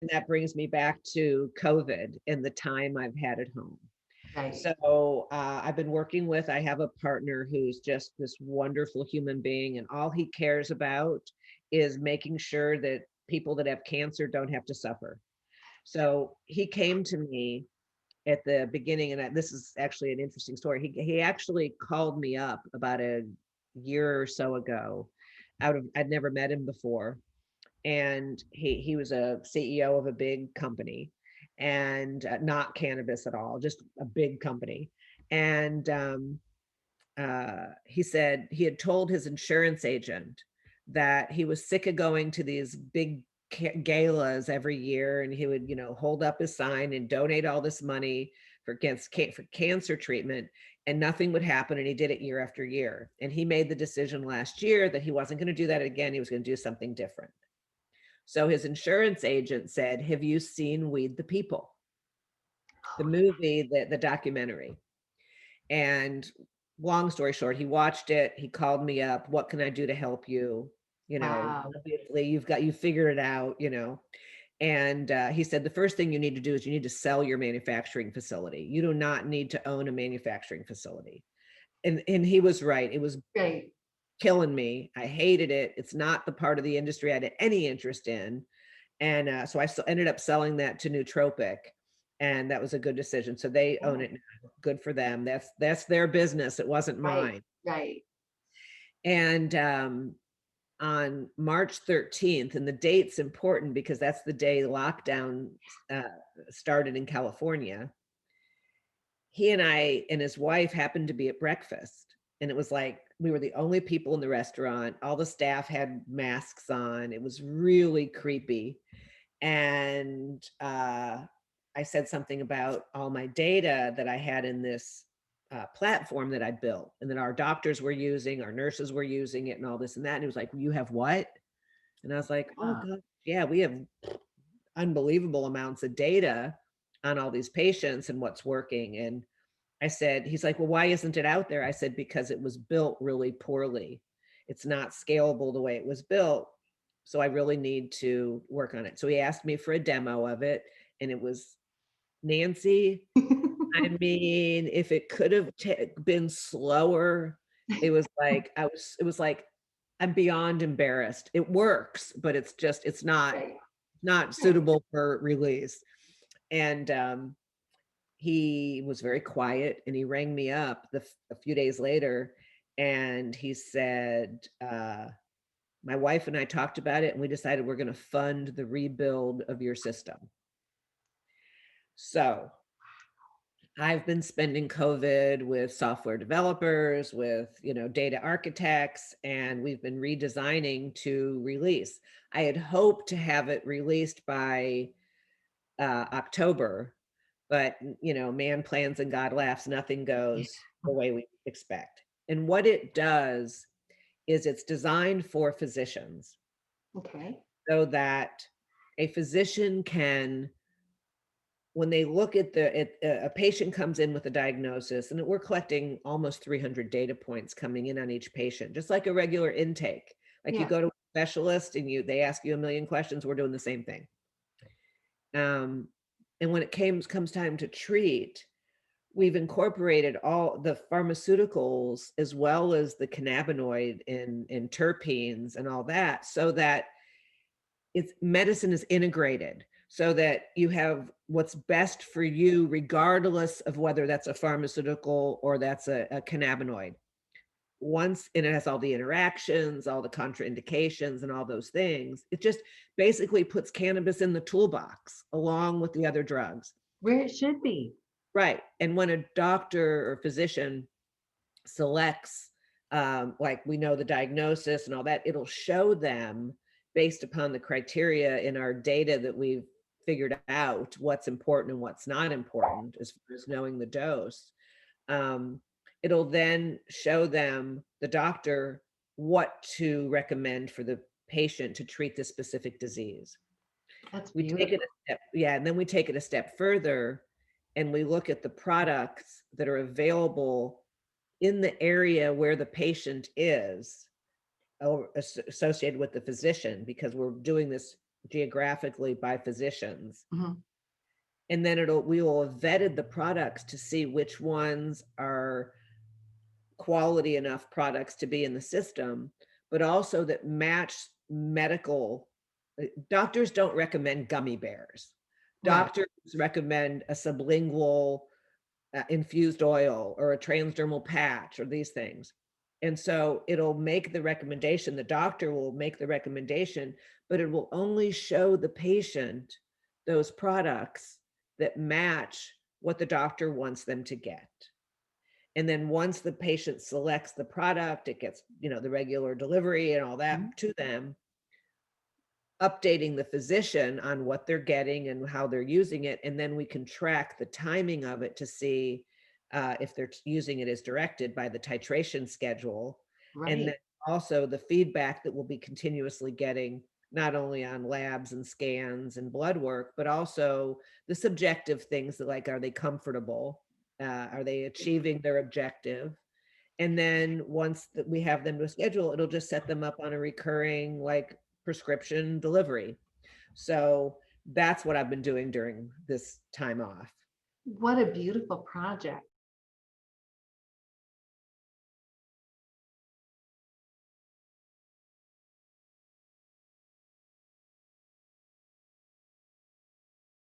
And that brings me back to COVID and the time I've had at home. Right. So I've been working with, I have a partner who's just this wonderful human being, and all he cares about is making sure that people that have cancer don't have to suffer. So he came to me at the beginning, and this is actually an interesting story. He actually called me up about a year or so ago. I'd never met him before, and he was a CEO of a big company, and not cannabis at all, just a big company. And he said he had told his insurance agent that he was sick of going to these big galas every year, and he would, hold up his sign and donate all this money for cancer treatment, and nothing would happen. And he did it year after year. And he made the decision last year that he wasn't going to do that again. He was going to do something different. So his insurance agent said, "Have you seen Weed the People, the movie, the documentary?" And long story short, he watched it. He called me up. "What can I do to help you? Wow. Obviously you figured it out. And he said, the first thing you need to do is you need to sell your manufacturing facility. You do not need to own a manufacturing facility." And he was right. It was Right. killing me. I hated it. It's not the part of the industry I had any interest in. And so I ended up selling that to Nootropic, and that was a good decision. So they own Yeah. it now. Good for them. That's their business. It wasn't Right. mine. Right. And on March 13th, and the date's important because that's the day lockdown uh, started in California. He and I and his wife happened to be at breakfast, and it was like we were the only people in the restaurant. All the staff had masks on. It was really creepy. And I said something about all my data that I had in this platform that I built, and that our doctors were using, our nurses were using it, and all this and that. And he was like, "You have what?" And I was like, "Oh Wow. God, yeah, we have unbelievable amounts of data on all these patients and what's working." And I said, he's like, "Well, why isn't it out there?" I said, "Because it was built really poorly. It's not scalable the way it was built. So I really need to work on it." So he asked me for a demo of it, and it was, Nancy, I mean, if it could have been slower, it was like, I'm beyond embarrassed. It works, but it's Right. not Right. suitable for release. And he was very quiet, and he rang me up a few days later, and he said, "My wife and I talked about it, and we decided we're going to fund the rebuild of your system." So I've been spending COVID with software developers, with, data architects, and we've been redesigning to release. I had hoped to have it released by October, but man plans and God laughs, nothing Yeah. goes the way we expect. And what it does is it's designed for physicians Okay. so that a physician can, when they look at a patient comes in with a diagnosis, and we're collecting almost 300 data points coming in on each patient, just like a regular intake. Like you Yeah. go to a specialist and they ask you a million questions, we're doing the same thing. And when it comes time to treat, we've incorporated all the pharmaceuticals as well as the cannabinoid and terpenes and all that, so that it's medicine is integrated, so that you have what's best for you regardless of whether that's a pharmaceutical or that's a cannabinoid. Once, and it has all the interactions, all the contraindications and all those things. It just basically puts cannabis in the toolbox along with the other drugs. Where it should be. Right. And when a doctor or physician selects, like we know the diagnosis and all that, it'll show them based upon the criteria in our data that we've figured out what's important and what's not important as far as knowing the dose. Um, It'll then show them, the doctor, what to recommend for the patient to treat the specific disease. That's We take it beautiful. a step, yeah, and then we take it a step further, and we look at the products that are available in the area where the patient is, or associated with the physician, because we're doing this geographically by physicians. Mhm. And then we will have vetted the products to see which ones are quality enough products to be in the system, but also that match medical. Doctors don't recommend gummy bears. Right. Doctors recommend a sublingual infused oil or a transdermal patch or these things. And so it'll make the recommendation, the doctor will make the recommendation, but it will only show the patient those products that match what the doctor wants them to get. And then once the patient selects the product, it gets, the regular delivery and all Mhm. that to them, updating the physician on what they're getting and how they're using it. And then we can track the timing of it to see if they're using it as directed by the titration schedule. And then Right. also the feedback that we'll be continuously getting, not only on labs and scans and blood work, but also the subjective things that, like, are they comfortable? Are they achieving their objective? And then once that we have them to schedule, it'll just set them up on a recurring, like, prescription delivery. So that's what I've been doing during this time off. What a beautiful project.